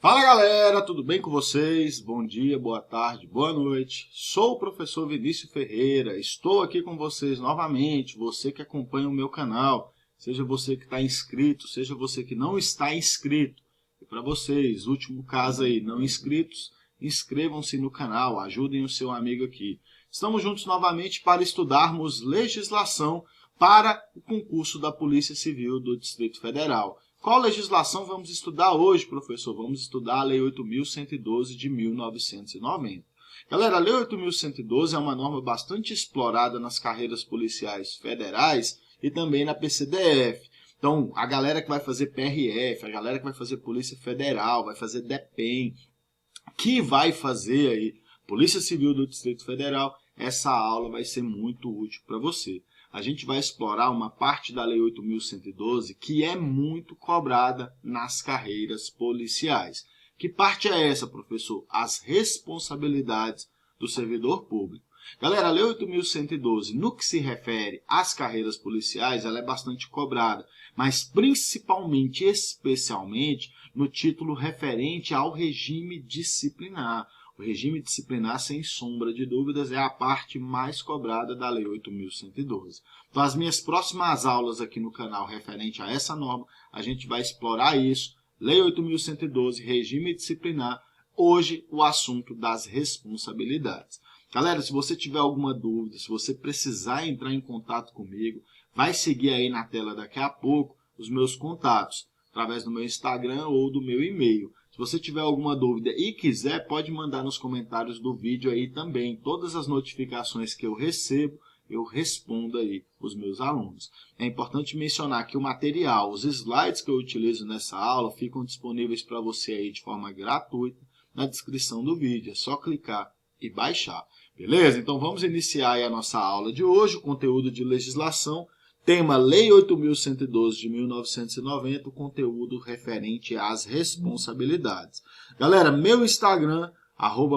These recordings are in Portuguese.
Fala galera, tudo bem com vocês? Bom dia, boa tarde, boa noite. Sou o professor Vinícius Ferreira, estou aqui com vocês novamente, você que acompanha o meu canal, seja você que está inscrito, seja você que não está inscrito. E para vocês, último caso aí, não inscritos, inscrevam-se no canal, ajudem o seu amigo aqui. Estamos juntos novamente para estudarmos legislação para o concurso da Polícia Civil do Distrito Federal. Qual legislação vamos estudar hoje, professor? Vamos estudar a Lei 8.112 de 1990. Galera, a Lei 8.112 é uma norma bastante explorada nas carreiras policiais federais e também na PCDF. Então, a galera que vai fazer PRF, a galera que vai fazer Polícia Federal, vai fazer DEPEN, que vai fazer aí Polícia Civil do Distrito Federal, essa aula vai ser muito útil para você. A gente vai explorar uma parte da Lei 8.112 que é muito cobrada nas carreiras policiais. Que parte é essa, professor? As responsabilidades do servidor público. Galera, a Lei 8.112, no que se refere às carreiras policiais, ela é bastante cobrada, mas principalmente, especialmente, no título referente ao regime disciplinar. O regime disciplinar, sem sombra de dúvidas, é a parte mais cobrada da Lei 8.112. Então, as minhas próximas aulas aqui no canal referente a essa norma, a gente vai explorar isso. Lei 8.112, regime disciplinar, hoje o assunto das responsabilidades. Galera, se você tiver alguma dúvida, se você precisar entrar em contato comigo, vai seguir aí na tela daqui a pouco os meus contatos, através do meu Instagram ou do meu e-mail. Se você tiver alguma dúvida e quiser, pode mandar nos comentários do vídeo aí também. Todas as notificações que eu recebo, eu respondo aí os meus alunos. É importante mencionar que o material, os slides que eu utilizo nessa aula, ficam disponíveis para você aí de forma gratuita na descrição do vídeo. É só clicar e baixar. Beleza? Então vamos iniciar aí a nossa aula de hoje, o conteúdo de legislação. Tema Lei 8.112 de 1990, o conteúdo referente às responsabilidades. Galera, meu Instagram,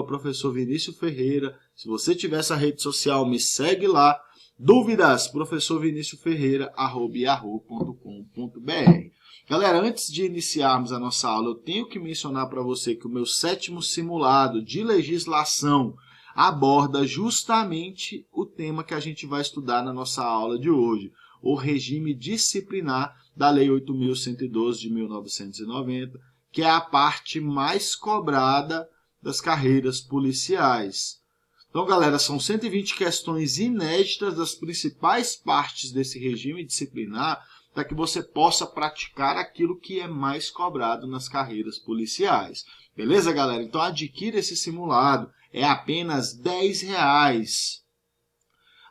@professor Vinícius Ferreira. Se você tiver essa rede social, me segue lá. Dúvidas, professorviniciusferreira@yahoo.com.br. Galera, antes de iniciarmos a nossa aula, eu tenho que mencionar para você que o meu 7º simulado de legislação aborda justamente o tema que a gente vai estudar na nossa aula de hoje. O regime disciplinar da Lei 8.112 de 1990, que é a parte mais cobrada das carreiras policiais. Então, galera, são 120 questões inéditas das principais partes desse regime disciplinar para que você possa praticar aquilo que é mais cobrado nas carreiras policiais. Beleza, galera? Então, adquira esse simulado. É apenas R$10.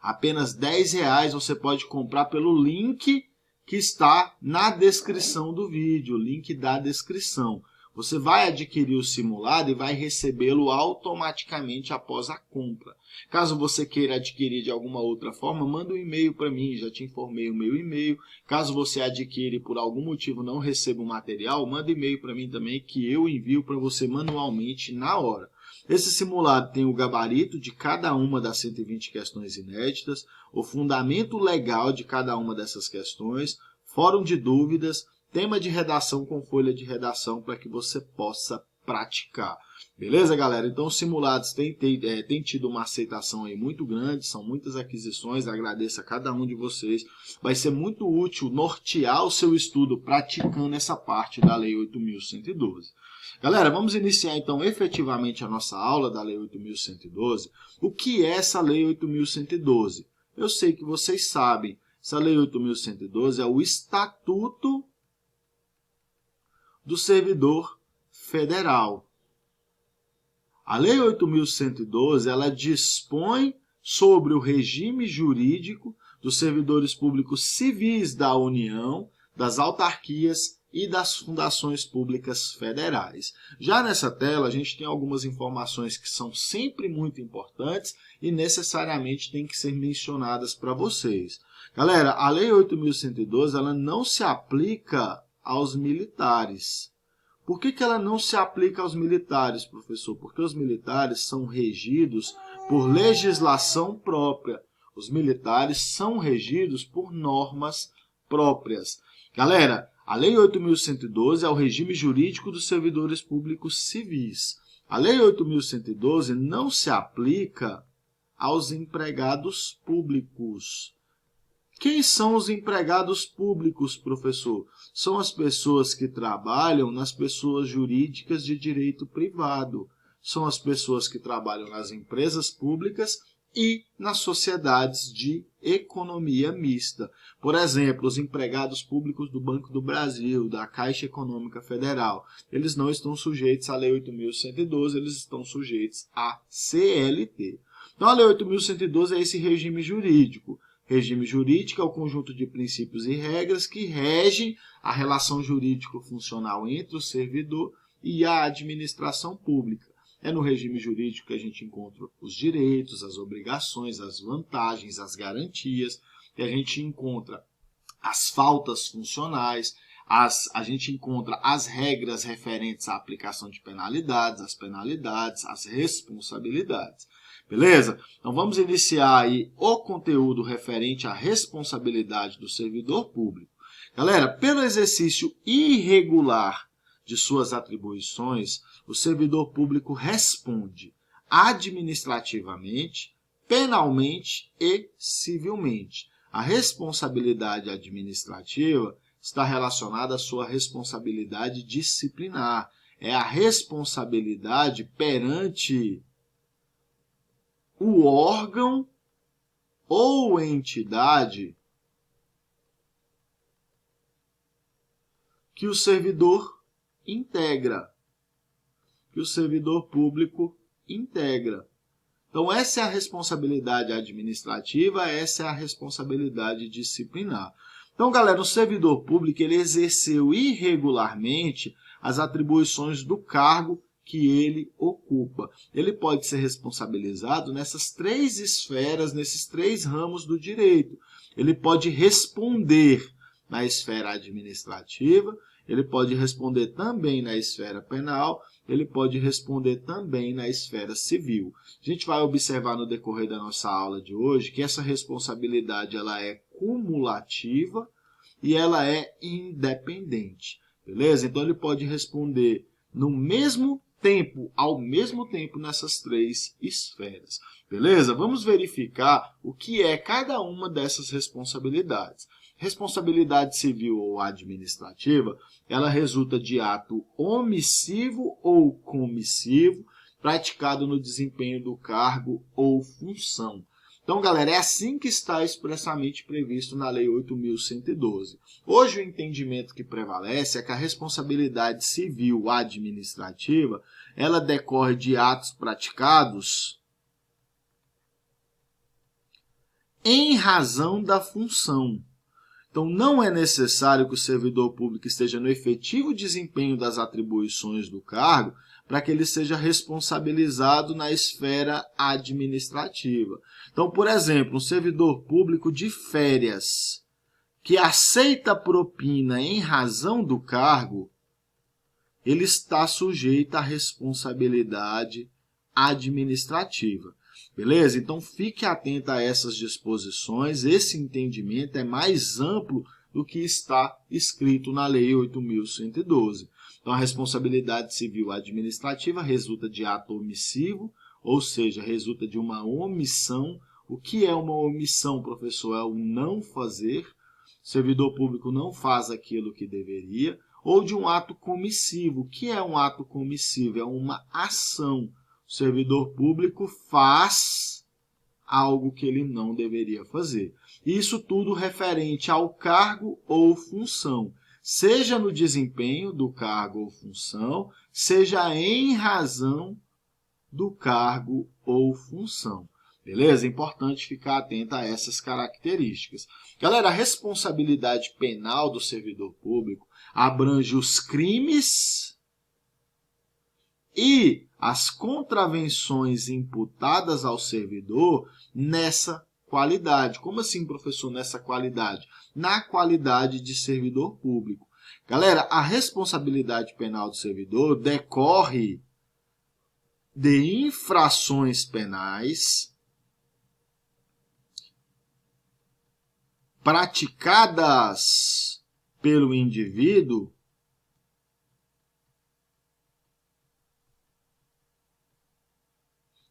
Apenas R$10 você pode comprar pelo link que está na descrição do vídeo, o link da descrição. Você vai adquirir o simulado e vai recebê-lo automaticamente após a compra. Caso você queira adquirir de alguma outra forma, manda um e-mail para mim, já te informei o meu e-mail. Caso você adquire e por algum motivo não receba o material, manda e-mail para mim também que eu envio para você manualmente na hora. Esse simulado tem o gabarito de cada uma das 120 questões inéditas, o fundamento legal de cada uma dessas questões, fórum de dúvidas, tema de redação com folha de redação para que você possa praticar. Beleza, galera? Então, os simulados têm tido uma aceitação aí muito grande, são muitas aquisições, agradeço a cada um de vocês. Vai ser muito útil nortear o seu estudo praticando essa parte da Lei 8.112. Galera, vamos iniciar então efetivamente a nossa aula da Lei 8.112. O que é essa Lei 8.112? Eu sei que vocês sabem, essa Lei 8.112 é o Estatuto do Servidor Federal. A Lei 8.112, ela dispõe sobre o regime jurídico dos servidores públicos civis da União, das autarquias e das fundações públicas federais. Já nessa tela, a gente tem algumas informações que são sempre muito importantes e necessariamente têm que ser mencionadas para vocês. Galera, a Lei 8.112 ela não se aplica aos militares. Por que ela não se aplica aos militares, professor? Porque os militares são regidos por legislação própria. Os militares são regidos por normas próprias. Galera, A Lei 8.112 é o regime jurídico dos servidores públicos civis. A Lei 8.112 não se aplica aos empregados públicos. Quem são os empregados públicos, professor? São as pessoas que trabalham nas pessoas jurídicas de direito privado. São as pessoas que trabalham nas empresas públicas e nas sociedades de economia mista. Por exemplo, os empregados públicos do Banco do Brasil, da Caixa Econômica Federal, eles não estão sujeitos à Lei 8.112, eles estão sujeitos à CLT. Então, a Lei 8.112 é esse regime jurídico. Regime jurídico é o conjunto de princípios e regras que regem a relação jurídico-funcional entre o servidor e a administração pública. É no regime jurídico que a gente encontra os direitos, as obrigações, as vantagens, as garantias, que a gente encontra as faltas funcionais, a gente encontra as regras referentes à aplicação de penalidades, as responsabilidades. Beleza? Então vamos iniciar aí o conteúdo referente à responsabilidade do servidor público. Galera, pelo exercício irregular de suas atribuições, o servidor público responde administrativamente, penalmente e civilmente. A responsabilidade administrativa está relacionada à sua responsabilidade disciplinar. É a responsabilidade perante o órgão ou entidade que o servidor integra, que o servidor público integra. Então, essa é a responsabilidade administrativa, essa é a responsabilidade disciplinar. Então, galera, o servidor público ele exerceu irregularmente as atribuições do cargo que ele ocupa. Ele pode ser responsabilizado nessas três esferas, nesses três ramos do direito. Ele pode responder na esfera administrativa, ele pode responder também na esfera penal, ele pode responder também na esfera civil. A gente vai observar no decorrer da nossa aula de hoje que essa responsabilidade ela é cumulativa e ela é independente. Beleza? Então ele pode responder no mesmo tempo, ao mesmo tempo nessas três esferas. Beleza? Vamos verificar o que é cada uma dessas responsabilidades. Responsabilidade civil ou administrativa, ela resulta de ato omissivo ou comissivo praticado no desempenho do cargo ou função. Então, galera, é assim que está expressamente previsto na Lei 8.112. Hoje, o entendimento que prevalece é que a responsabilidade civil administrativa, ela decorre de atos praticados em razão da função. Então, não é necessário que o servidor público esteja no efetivo desempenho das atribuições do cargo para que ele seja responsabilizado na esfera administrativa. Então, por exemplo, um servidor público de férias que aceita propina em razão do cargo, ele está sujeito à responsabilidade administrativa. Beleza? Então, fique atento a essas disposições. Esse entendimento é mais amplo do que está escrito na Lei 8.112. Então, a responsabilidade civil administrativa resulta de ato omissivo, ou seja, resulta de uma omissão. O que é uma omissão, professor? É o não fazer. O servidor público não faz aquilo que deveria. Ou de um ato comissivo. O que é um ato comissivo? É uma ação. O servidor público faz algo que ele não deveria fazer. Isso tudo referente ao cargo ou função, seja no desempenho do cargo ou função, seja em razão do cargo ou função. Beleza? É importante ficar atento a essas características. Galera, a responsabilidade penal do servidor público abrange os crimes e as contravenções imputadas ao servidor nessa qualidade. Como assim, professor, nessa qualidade? Na qualidade de servidor público. Galera, a responsabilidade penal do servidor decorre de infrações penais praticadas pelo indivíduo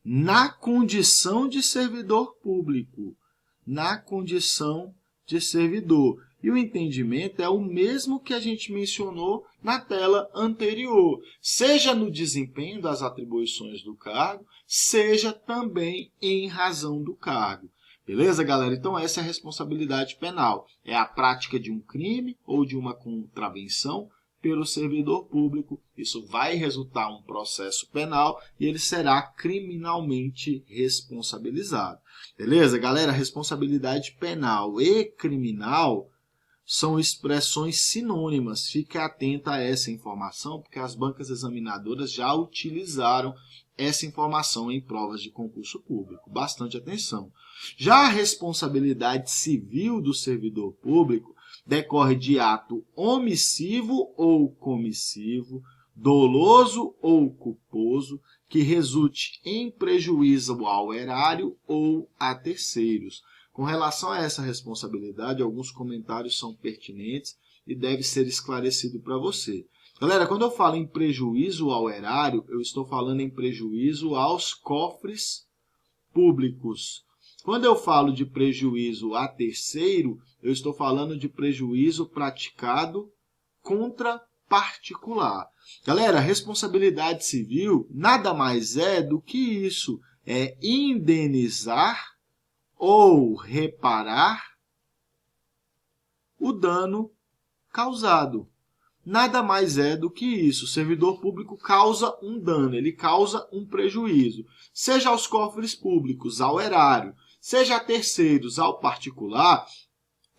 na condição de servidor público, na condição de servidor. E o entendimento é o mesmo que a gente mencionou na tela anterior, seja no desempenho das atribuições do cargo, seja também em razão do cargo. Beleza, galera? Então essa é a responsabilidade penal. É a prática de um crime ou de uma contravenção pelo servidor público. Isso vai resultar em um processo penal e ele será criminalmente responsabilizado. Beleza, galera? Responsabilidade penal e criminal são expressões sinônimas. Fique atento a essa informação, porque as bancas examinadoras já utilizaram essa informação em provas de concurso público. Bastante atenção. Já a responsabilidade civil do servidor público decorre de ato omissivo ou comissivo, doloso ou culposo, que resulte em prejuízo ao erário ou a terceiros. Com relação a essa responsabilidade, alguns comentários são pertinentes e deve ser esclarecido para você. Galera, quando eu falo em prejuízo ao erário, eu estou falando em prejuízo aos cofres públicos. Quando eu falo de prejuízo a terceiro, eu estou falando de prejuízo praticado contra particular. Galera, responsabilidade civil nada mais é do que isso. É indenizar ou reparar o dano causado. Nada mais é do que isso. O servidor público causa um dano, ele causa um prejuízo. Seja aos cofres públicos, ao erário, seja a terceiros, ao particular,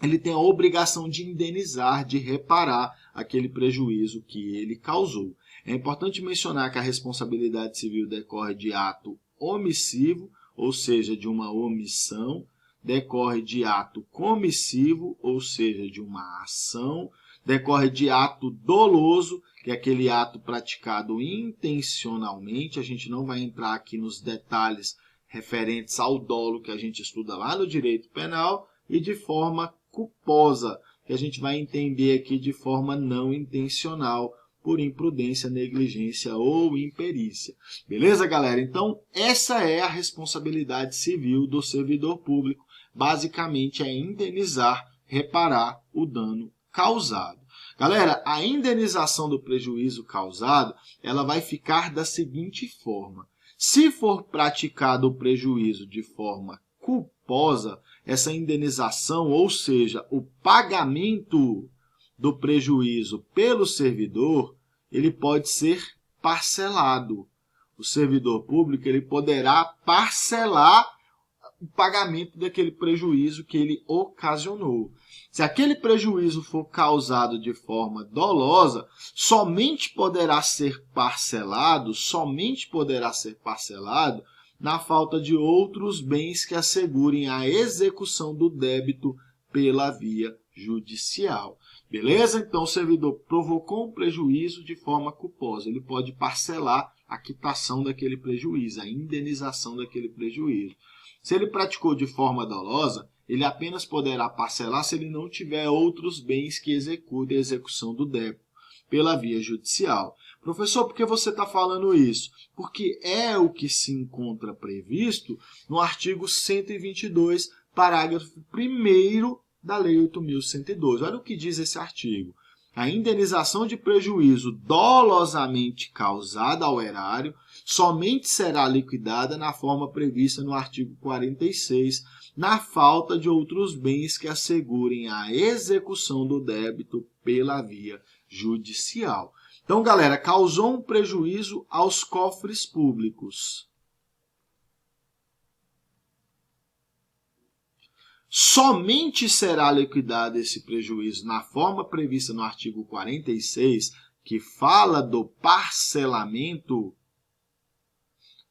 ele tem a obrigação de indenizar, de reparar aquele prejuízo que ele causou. É importante mencionar que a responsabilidade civil decorre de ato omissivo, ou seja, de uma omissão, decorre de ato comissivo, ou seja, de uma ação, decorre de ato doloso, que é aquele ato praticado intencionalmente. A gente não vai entrar aqui nos detalhes referentes ao dolo que a gente estuda lá no direito penal, e de forma culposa, que a gente vai entender aqui de forma não intencional, por imprudência, negligência ou imperícia. Beleza, galera? Então, essa é a responsabilidade civil do servidor público. Basicamente, é indenizar, reparar o dano causado. Galera, a indenização do prejuízo causado, ela vai ficar da seguinte forma. Se for praticado o prejuízo de forma culposa, essa indenização, ou seja, o pagamento do prejuízo pelo servidor, ele pode ser parcelado. O servidor público ele poderá parcelar o pagamento daquele prejuízo que ele ocasionou. Se aquele prejuízo for causado de forma dolosa, somente poderá ser parcelado na falta de outros bens que assegurem a execução do débito pela via judicial. Beleza? Então, o servidor provocou um prejuízo de forma culposa. Ele pode parcelar a quitação daquele prejuízo, a indenização daquele prejuízo. Se ele praticou de forma dolosa, ele apenas poderá parcelar se ele não tiver outros bens que executem a execução do débito pela via judicial. Professor, por que você está falando isso? Porque é o que se encontra previsto no artigo 122, parágrafo 1º da Lei 8.112. Olha o que diz esse artigo. A indenização de prejuízo dolosamente causada ao erário somente será liquidada na forma prevista no artigo 46, na falta de outros bens que assegurem a execução do débito pela via judicial. Então, galera, causou um prejuízo aos cofres públicos. Somente será liquidado esse prejuízo na forma prevista no artigo 46, que fala do parcelamento,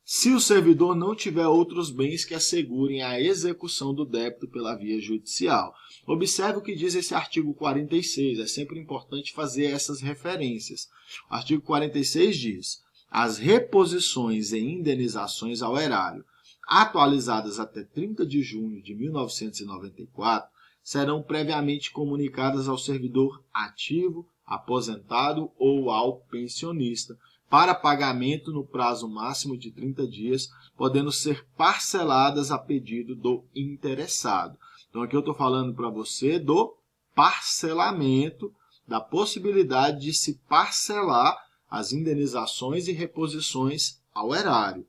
se o servidor não tiver outros bens que assegurem a execução do débito pela via judicial. Observe o que diz esse artigo 46, é sempre importante fazer essas referências. O artigo 46 diz: as reposições e indenizações ao erário atualizadas até 30 de junho de 1994 serão previamente comunicadas ao servidor ativo, aposentado ou ao pensionista, para pagamento no prazo máximo de 30 dias, podendo ser parceladas a pedido do interessado. Então, aqui eu estou falando para você do parcelamento, da possibilidade de se parcelar as indenizações e reposições ao erário.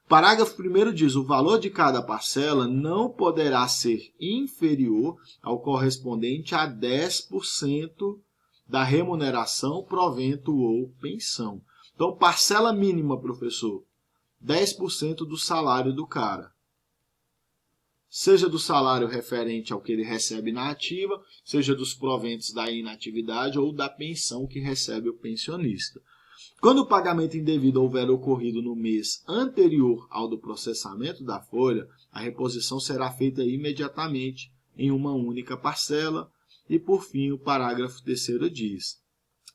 Parágrafo 1º diz: o valor de cada parcela não poderá ser inferior ao correspondente a 10% da remuneração, provento ou pensão. Então, parcela mínima, professor, 10% do salário do cara. Seja do salário referente ao que ele recebe na ativa, seja dos proventos da inatividade ou da pensão que recebe o pensionista. Quando o pagamento indevido houver ocorrido no mês anterior ao do processamento da folha, a reposição será feita imediatamente em uma única parcela. E, por fim, o parágrafo 3º diz: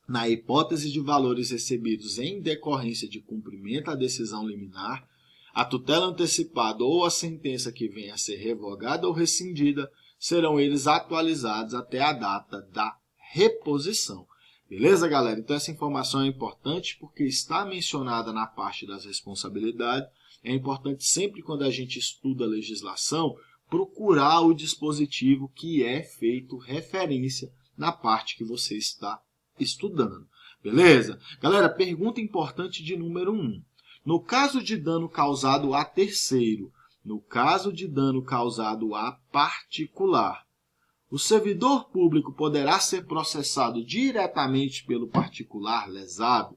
na hipótese de valores recebidos em decorrência de cumprimento à decisão liminar, a tutela antecipada ou a sentença que venha a ser revogada ou rescindida, serão eles atualizados até a data da reposição. Beleza, galera? Então, essa informação é importante porque está mencionada na parte das responsabilidades. É importante sempre, quando a gente estuda a legislação, procurar o dispositivo que é feito referência na parte que você está estudando. Beleza? Galera, pergunta importante de número 1. No caso de dano causado a terceiro, no caso de dano causado a particular, o servidor público poderá ser processado diretamente pelo particular lesado?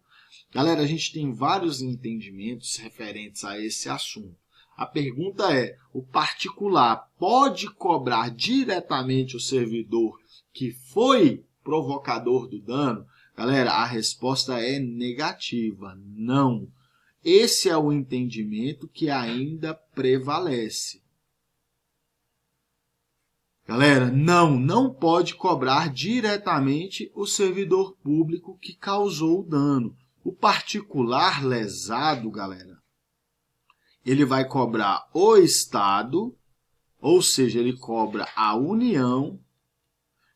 Galera, a gente tem vários entendimentos referentes a esse assunto. A pergunta é: o particular pode cobrar diretamente o servidor que foi provocador do dano? Galera, a resposta é negativa, não. Esse é o entendimento que ainda prevalece. Galera, não pode cobrar diretamente o servidor público que causou o dano. O particular lesado, galera, ele vai cobrar o Estado, ou seja, ele cobra a União.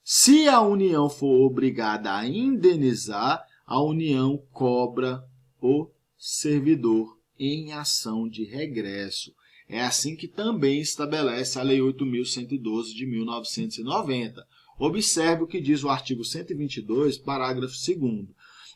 Se a União for obrigada a indenizar, a União cobra o servidor em ação de regresso. É assim que também estabelece a Lei 8.112 de 1990. Observe o que diz o artigo 122, parágrafo 2º.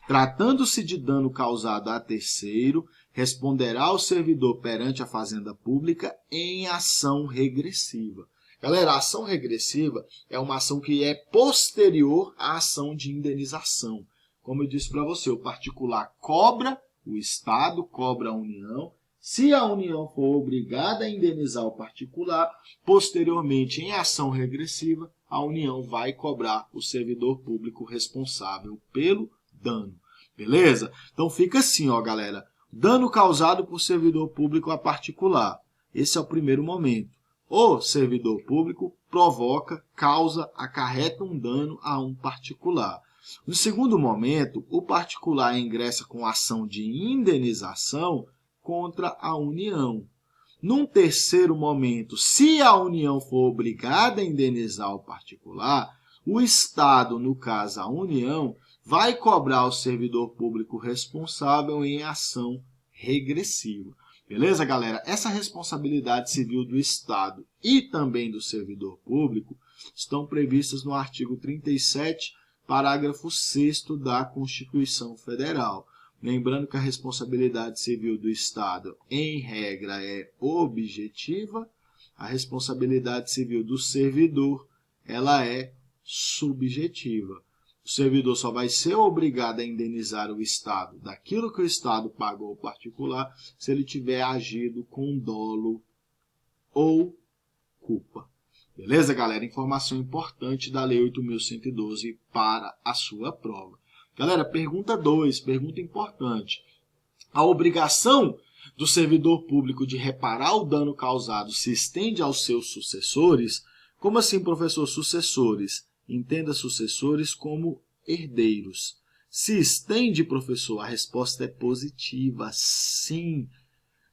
Tratando-se de dano causado a terceiro, responderá o servidor perante a Fazenda Pública em ação regressiva. Galera, a ação regressiva é uma ação que é posterior à ação de indenização. Como eu disse para você, o particular cobra, o Estado cobra a União. Se a União for obrigada a indenizar o particular, posteriormente, em ação regressiva, a União vai cobrar o servidor público responsável pelo dano. Beleza? Então fica assim, ó, galera. Dano causado por servidor público a particular. Esse é o primeiro momento. O servidor público provoca, causa, acarreta um dano a um particular. No segundo momento, o particular ingressa com ação de indenização contra a União. Num terceiro momento, se a União for obrigada a indenizar o particular, o Estado, no caso a União, vai cobrar o servidor público responsável em ação regressiva. Beleza, galera? Essa responsabilidade civil do Estado e também do servidor público estão previstas no artigo 37, parágrafo 6º da Constituição Federal. Lembrando que a responsabilidade civil do Estado, em regra, é objetiva. A responsabilidade civil do servidor, ela é subjetiva. O servidor só vai ser obrigado a indenizar o Estado daquilo que o Estado pagou ao particular se ele tiver agido com dolo ou culpa. Beleza, galera? Informação importante da Lei 8.112 para a sua prova. Galera, pergunta 2, pergunta importante. A obrigação do servidor público de reparar o dano causado se estende aos seus sucessores? Como assim, professor, sucessores? Entenda sucessores como herdeiros. Se estende, professor? A resposta é positiva, sim.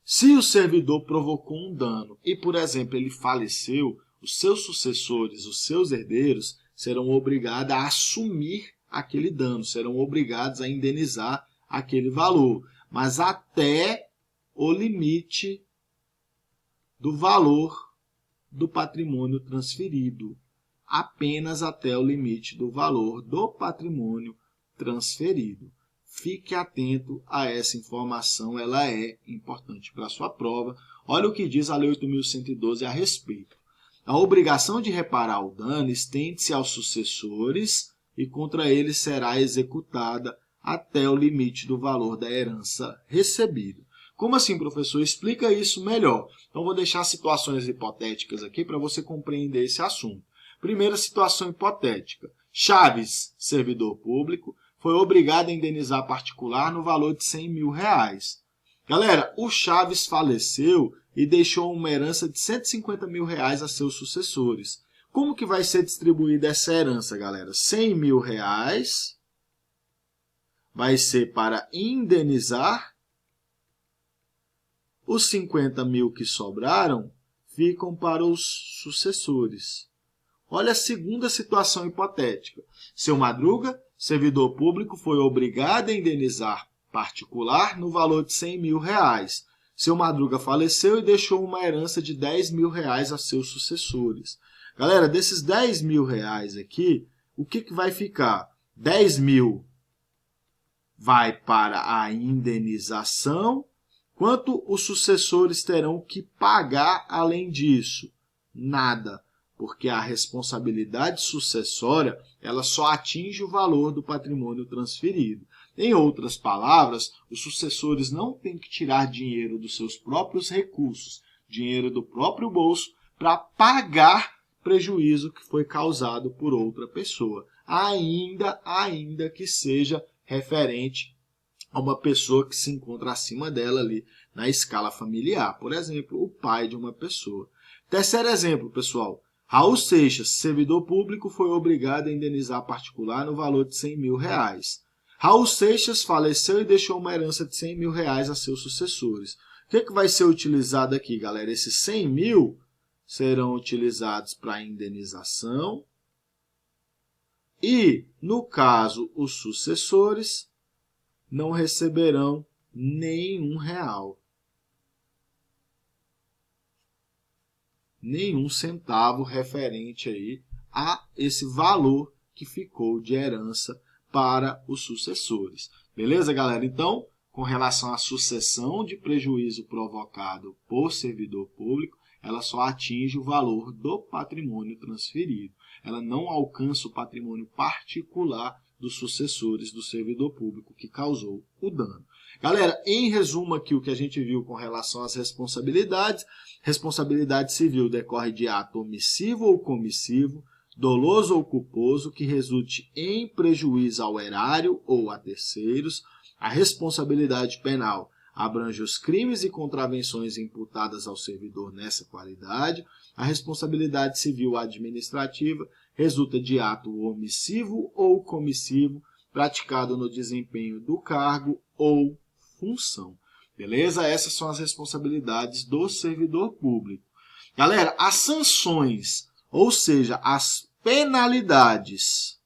Se o servidor provocou um dano e, por exemplo, ele faleceu, os seus sucessores, os seus herdeiros, serão obrigados a assumir aquele dano, serão obrigados a indenizar aquele valor, mas até o limite do valor do patrimônio transferido, apenas até o limite do valor do patrimônio transferido. Fique atento a essa informação, ela é importante para a sua prova. Olha o que diz a Lei 8.112 a respeito. A obrigação de reparar o dano estende-se aos sucessores e contra eles será executada até o limite do valor da herança recebida. Como assim, professor? Explica isso melhor. Então, vou deixar situações hipotéticas aqui para você compreender esse assunto. Primeira situação hipotética. Chaves, servidor público, foi obrigado a indenizar particular no valor de R$100 mil. Galera, o Chaves faleceu e deixou uma herança de R$150 mil a seus sucessores. Como que vai ser distribuída essa herança, galera? R$100 mil vai ser para indenizar. Os 50 mil que sobraram ficam para os sucessores. Olha a segunda situação hipotética. Seu Madruga, servidor público, foi obrigado a indenizar particular no valor de R$100 mil. Seu Madruga faleceu e deixou uma herança de R$10 mil a seus sucessores. Galera, desses R$10 mil aqui, o que vai ficar? 10 mil vai para a indenização. Quanto os sucessores terão que pagar além disso? Nada, porque a responsabilidade sucessória ela só atinge o valor do patrimônio transferido. Em outras palavras, os sucessores não têm que tirar dinheiro dos seus próprios recursos, dinheiro do próprio bolso, para pagar prejuízo que foi causado por outra pessoa, ainda que seja referente a uma pessoa que se encontra acima dela ali na escala familiar. Por exemplo, o pai de uma pessoa. Terceiro exemplo, pessoal. Raul Seixas, servidor público, foi obrigado a indenizar particular no valor de R$100 mil. Raul Seixas faleceu e deixou uma herança de R$100 mil a seus sucessores. O que vai ser utilizado aqui, galera? Esses 100 mil serão utilizados para indenização e, no caso, os sucessores não receberão nenhum real, nenhum centavo referente aí a esse valor que ficou de herança para os sucessores. Beleza, galera? Então, com relação à sucessão de prejuízo provocado por servidor público, ela só atinge o valor do patrimônio transferido. Ela não alcança o patrimônio particular dos sucessores do servidor público que causou o dano. Galera, em resumo aqui o que a gente viu com relação às responsabilidades. Responsabilidade civil decorre de ato omissivo ou comissivo, doloso ou culposo, que resulte em prejuízo ao erário ou a terceiros. A responsabilidade penal abrange os crimes e contravenções imputadas ao servidor nessa qualidade. A responsabilidade civil administrativa resulta de ato omissivo ou comissivo praticado no desempenho do cargo ou função. Beleza? Essas são as responsabilidades do servidor público. Galera, as sanções, ou seja, as penalidades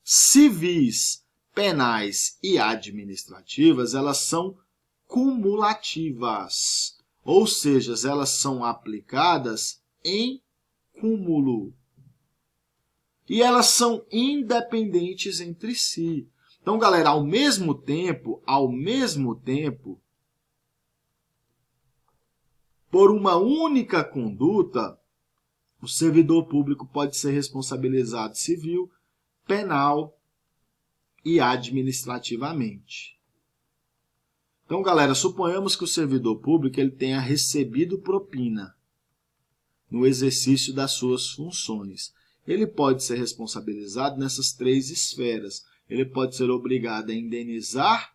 civis, penais e administrativas, elas são cumulativas, ou seja, elas são aplicadas em cúmulo. E elas são independentes entre si. Então, galera, ao mesmo tempo, por uma única conduta, o servidor público pode ser responsabilizado civil, penal e administrativamente. Então, galera, suponhamos que o servidor público ele tenha recebido propina no exercício das suas funções. Ele pode ser responsabilizado nessas três esferas. Ele pode ser obrigado a indenizar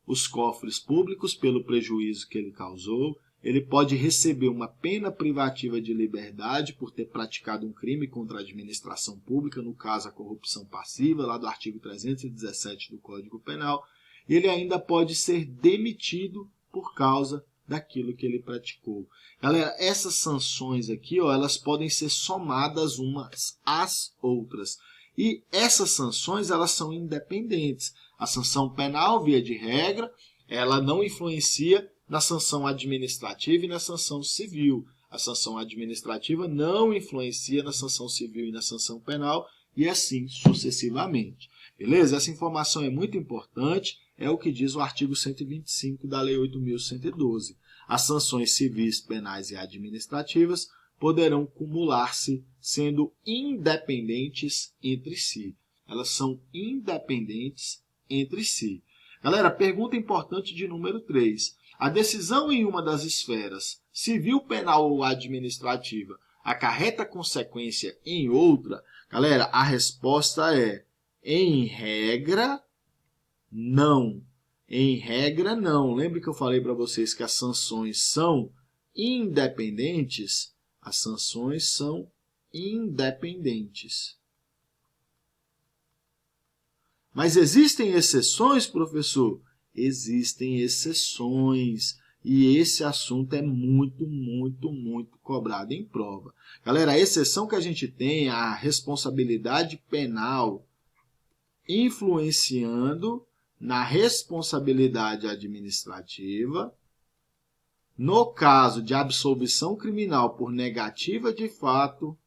os cofres públicos pelo prejuízo que ele causou. Ele pode receber uma pena privativa de liberdade por ter praticado um crime contra a administração pública, no caso a corrupção passiva, lá do artigo 317 do Código Penal. Ele ainda pode ser demitido por causa daquilo que ele praticou. Galera, essas sanções aqui, ó, elas podem ser somadas umas às outras. E essas sanções, elas são independentes. A sanção penal, via de regra, ela não influencia na sanção administrativa e na sanção civil. A sanção administrativa não influencia na sanção civil e na sanção penal, e assim sucessivamente. Beleza? Essa informação é muito importante, é o que diz o artigo 125 da Lei 8.112. As sanções civis, penais e administrativas poderão cumular-se sendo independentes entre si. Elas são independentes entre si. Galera, pergunta importante de número 3. A decisão em uma das esferas, civil, penal ou administrativa, acarreta consequência em outra? Galera, a resposta é, em regra, não. Em regra, não. Lembra que eu falei para vocês que as sanções são independentes? As sanções são independentes. Mas existem exceções, professor? Existem exceções. E esse assunto é muito cobrado em prova. Galera, a exceção que a gente tem é a responsabilidade penal influenciando na responsabilidade administrativa, no caso de absolvição criminal por negativa de fato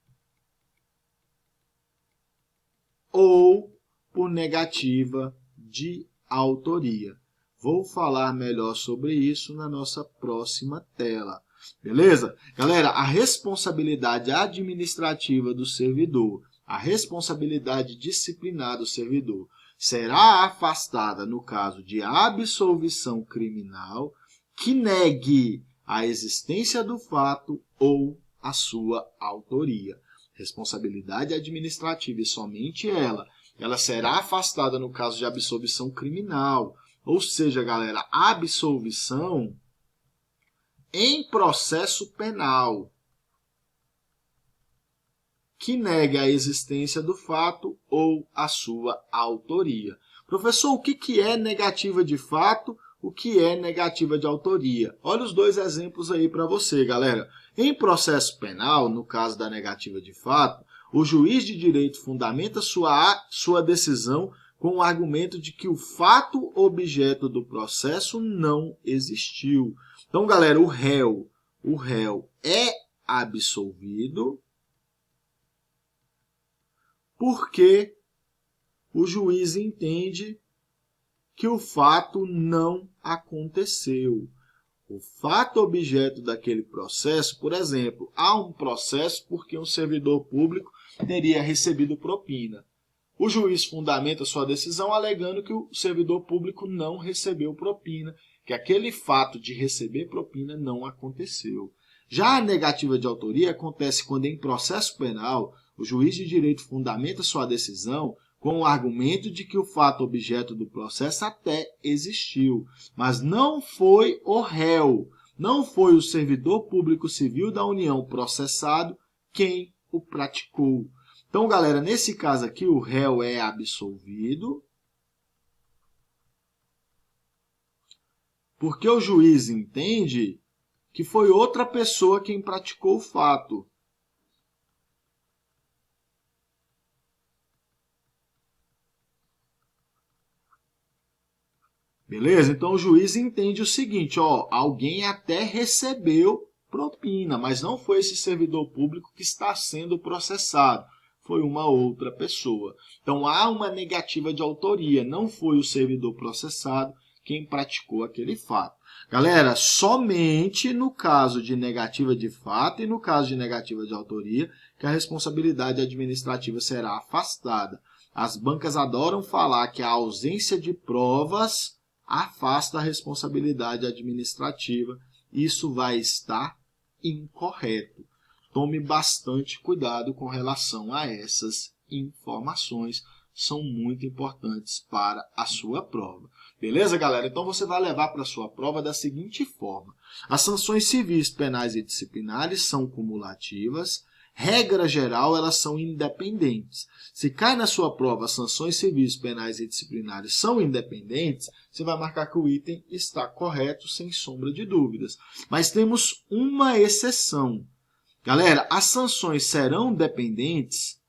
ou por negativa de autoria. Vou falar melhor sobre isso na nossa próxima tela. Beleza? Galera, a responsabilidade administrativa do servidor, a responsabilidade disciplinar do servidor, será afastada no caso de absolvição criminal que negue a existência do fato ou a sua autoria. Responsabilidade administrativa e somente ela será afastada no caso de absolvição criminal. Ou seja, galera, absolvição em processo penal que nega a existência do fato ou a sua autoria. Professor, o que é negativa de fato? O que é negativa de autoria? Olha os dois exemplos aí para você, galera. Em processo penal, no caso da negativa de fato, o juiz de direito fundamenta sua decisão com o argumento de que o fato objeto do processo não existiu. Então, galera, o réu é absolvido porque o juiz entende que o fato não aconteceu. O fato objeto daquele processo, por exemplo, há um processo porque um servidor público teria recebido propina. O juiz fundamenta sua decisão alegando que o servidor público não recebeu propina, que aquele fato de receber propina não aconteceu. Já a negativa de autoria acontece quando, em processo penal, o juiz de direito fundamenta sua decisão com o argumento de que o fato objeto do processo até existiu, mas não foi o réu, não foi o servidor público civil da União processado quem o praticou. Então, galera, nesse caso aqui, o réu é absolvido porque o juiz entende que foi outra pessoa quem praticou o fato. Beleza? Então, o juiz entende o seguinte, ó, alguém até recebeu propina, mas não foi esse servidor público que está sendo processado. Foi uma outra pessoa. Então, há uma negativa de autoria. Não foi o servidor processado quem praticou aquele fato. Galera, somente no caso de negativa de fato e no caso de negativa de autoria que a responsabilidade administrativa será afastada. As bancas adoram falar que a ausência de provas afasta a responsabilidade administrativa. Isso vai estar incorreto. Tome bastante cuidado com relação a essas informações. São muito importantes para a sua prova. Beleza, galera? Então, você vai levar para a sua prova da seguinte forma. As sanções civis, penais e disciplinares são cumulativas. regra geral, elas são independentes. Se cai na sua prova sanções civis, penais e disciplinares são independentes, você vai marcar que o item está correto, sem sombra de dúvidas. Mas temos uma exceção. Galera, as sanções serão dependentes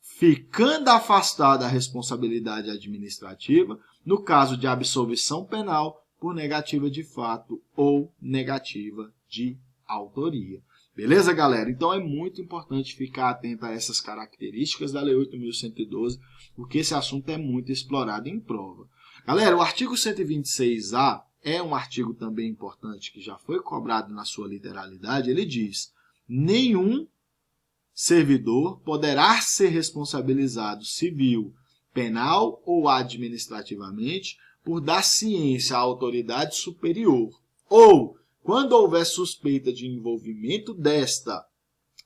ficando afastada a responsabilidade administrativa no caso de absolvição penal por negativa de fato ou negativa de autoria. Beleza, galera? Então é muito importante ficar atento a essas características da Lei 8.112, porque esse assunto é muito explorado em prova. Galera, o artigo 126A é um artigo também importante que já foi cobrado na sua literalidade. Ele diz: nenhum servidor poderá ser responsabilizado civil, penal ou administrativamente por dar ciência à autoridade superior ou, quando houver suspeita de envolvimento desta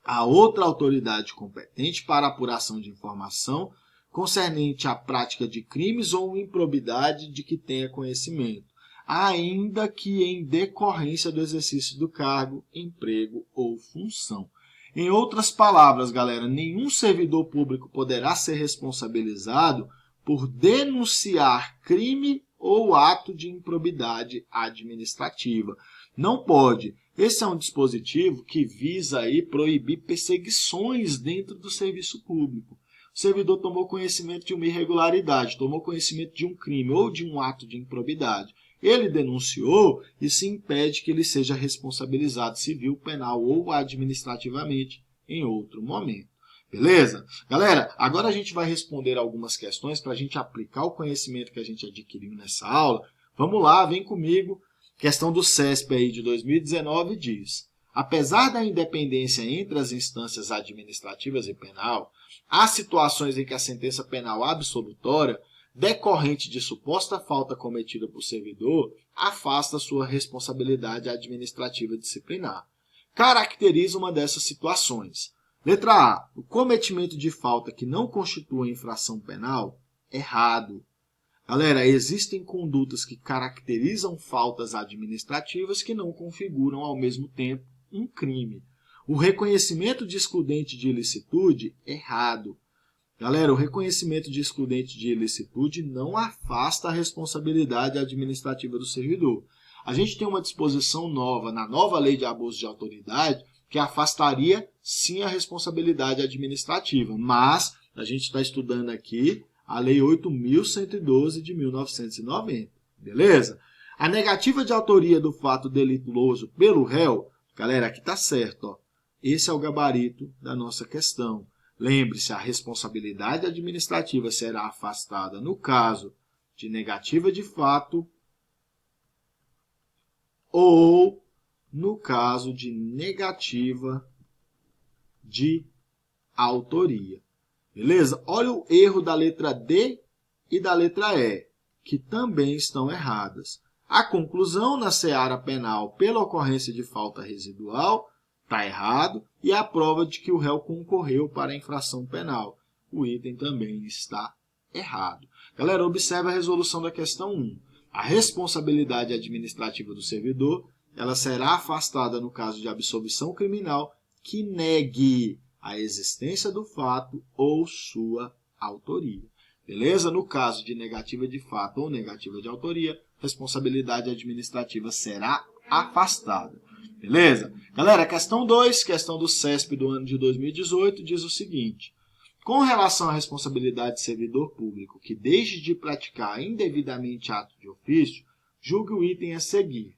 a outra autoridade competente para apuração de informação concernente à prática de crimes ou improbidade de que tenha conhecimento, ainda que em decorrência do exercício do cargo, emprego ou função. Em outras palavras, galera, nenhum servidor público poderá ser responsabilizado por denunciar crime ou ato de improbidade administrativa. Não pode. Esse é um dispositivo que visa aí proibir perseguições dentro do serviço público. O servidor tomou conhecimento de uma irregularidade, tomou conhecimento de um crime ou de um ato de improbidade. Ele denunciou e se impede que ele seja responsabilizado civil, penal ou administrativamente em outro momento. Beleza? Galera, agora a gente vai responder algumas questões para a gente aplicar o conhecimento que a gente adquiriu nessa aula. Vamos lá, vem comigo. Questão do CESP aí de 2019 diz: apesar da independência entre as instâncias administrativas e penal, há situações em que a sentença penal absolutória decorrente de suposta falta cometida por servidor, afasta sua responsabilidade administrativa disciplinar. Caracteriza uma dessas situações. Letra A. O cometimento de falta que não constitua infração penal? Errado. Galera, existem condutas que caracterizam faltas administrativas que não configuram ao mesmo tempo um crime. O reconhecimento de excludente de ilicitude? Errado. Galera, o reconhecimento de excludente de ilicitude não afasta a responsabilidade administrativa do servidor. A gente tem uma disposição nova na nova lei de abuso de autoridade que afastaria sim a responsabilidade administrativa, mas a gente está estudando aqui a lei 8.112 de 1990, beleza? A negativa de autoria do fato delituoso pelo réu, galera, aqui está certo, ó. Esse é o gabarito da nossa questão. Lembre-se, a responsabilidade administrativa será afastada no caso de negativa de fato ou no caso de negativa de autoria. Beleza? Olha o erro da letra D e da letra E, que também estão erradas. A conclusão na seara penal pela ocorrência de falta residual está errado, e a prova de que o réu concorreu para a infração penal. O item também está errado. Galera, observe a resolução da questão 1. A responsabilidade administrativa do servidor, ela será afastada no caso de absolvição criminal que negue a existência do fato ou sua autoria. Beleza? No caso de negativa de fato ou negativa de autoria, responsabilidade administrativa será afastada. Beleza? Galera, questão 2, questão do CESP do ano de 2018, diz o seguinte: com relação à responsabilidade de servidor público que deixe de praticar indevidamente ato de ofício, julgue o item a seguir.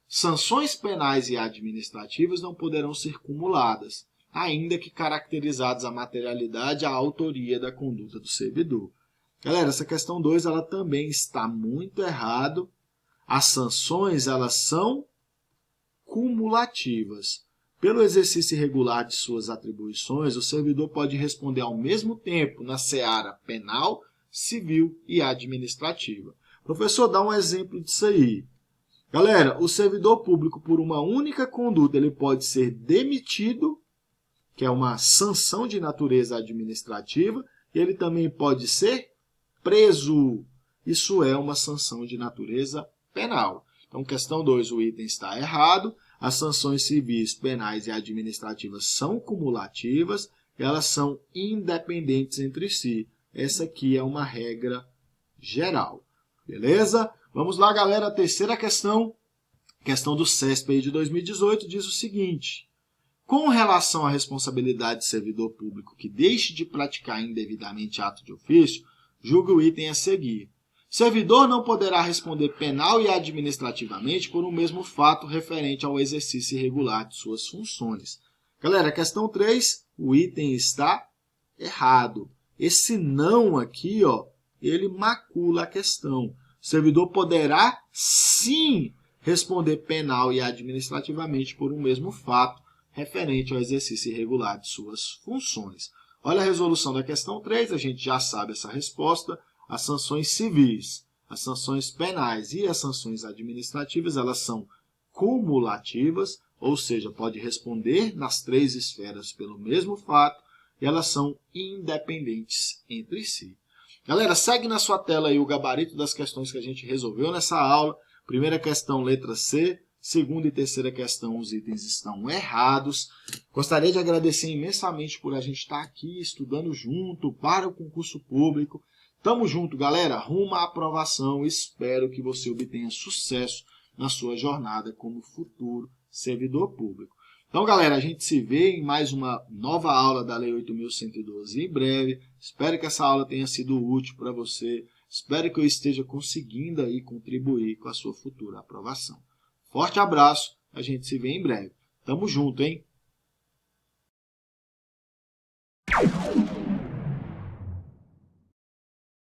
Sanções penais e administrativas não poderão ser cumuladas, ainda que caracterizadas a materialidade e a autoria da conduta do servidor. Galera, essa questão 2 ela também está muito errado. As sanções elas são cumulativas. Pelo exercício irregular de suas atribuições, o servidor pode responder ao mesmo tempo na seara penal, civil e administrativa. Professor, dá um exemplo disso aí. Galera, o servidor público, por uma única conduta, ele pode ser demitido, que é uma sanção de natureza administrativa, e ele também pode ser preso. Isso é uma sanção de natureza penal. Então, questão 2, o item está errado. as sanções civis, penais e administrativas são cumulativas, elas são independentes entre si. Essa aqui é uma regra geral. Beleza? Vamos lá, galera. A terceira questão, questão do CESP aí de 2018, diz o seguinte: com relação à responsabilidade de servidor público que deixe de praticar indevidamente ato de ofício, julgue o item a seguir. Servidor não poderá responder penal e administrativamente por um mesmo fato referente ao exercício irregular de suas funções. Galera, questão 3, o item está errado. Esse não aqui, ó, ele macula a questão. O servidor poderá, sim, responder penal e administrativamente por um mesmo fato referente ao exercício irregular de suas funções. Olha a resolução da questão 3, a gente já sabe essa resposta. As sanções civis, as sanções penais e as sanções administrativas, elas são cumulativas, ou seja, pode responder nas 3 esferas pelo mesmo fato, e elas são independentes entre si. Galera, segue na sua tela aí o gabarito das questões que a gente resolveu nessa aula. Primeira questão, letra C. Segunda e terceira questão, os itens estão errados. Gostaria de agradecer imensamente por a gente estar aqui estudando junto para o concurso público. Tamo junto, galera. Rumo à aprovação. Espero que você obtenha sucesso na sua jornada como futuro servidor público. Então, galera, a gente se vê em mais uma nova aula da Lei 8.112 em breve. Espero que essa aula tenha sido útil para você. Espero que eu esteja conseguindo aí contribuir com a sua futura aprovação. Forte abraço. A gente se vê em breve. Tamo junto, hein?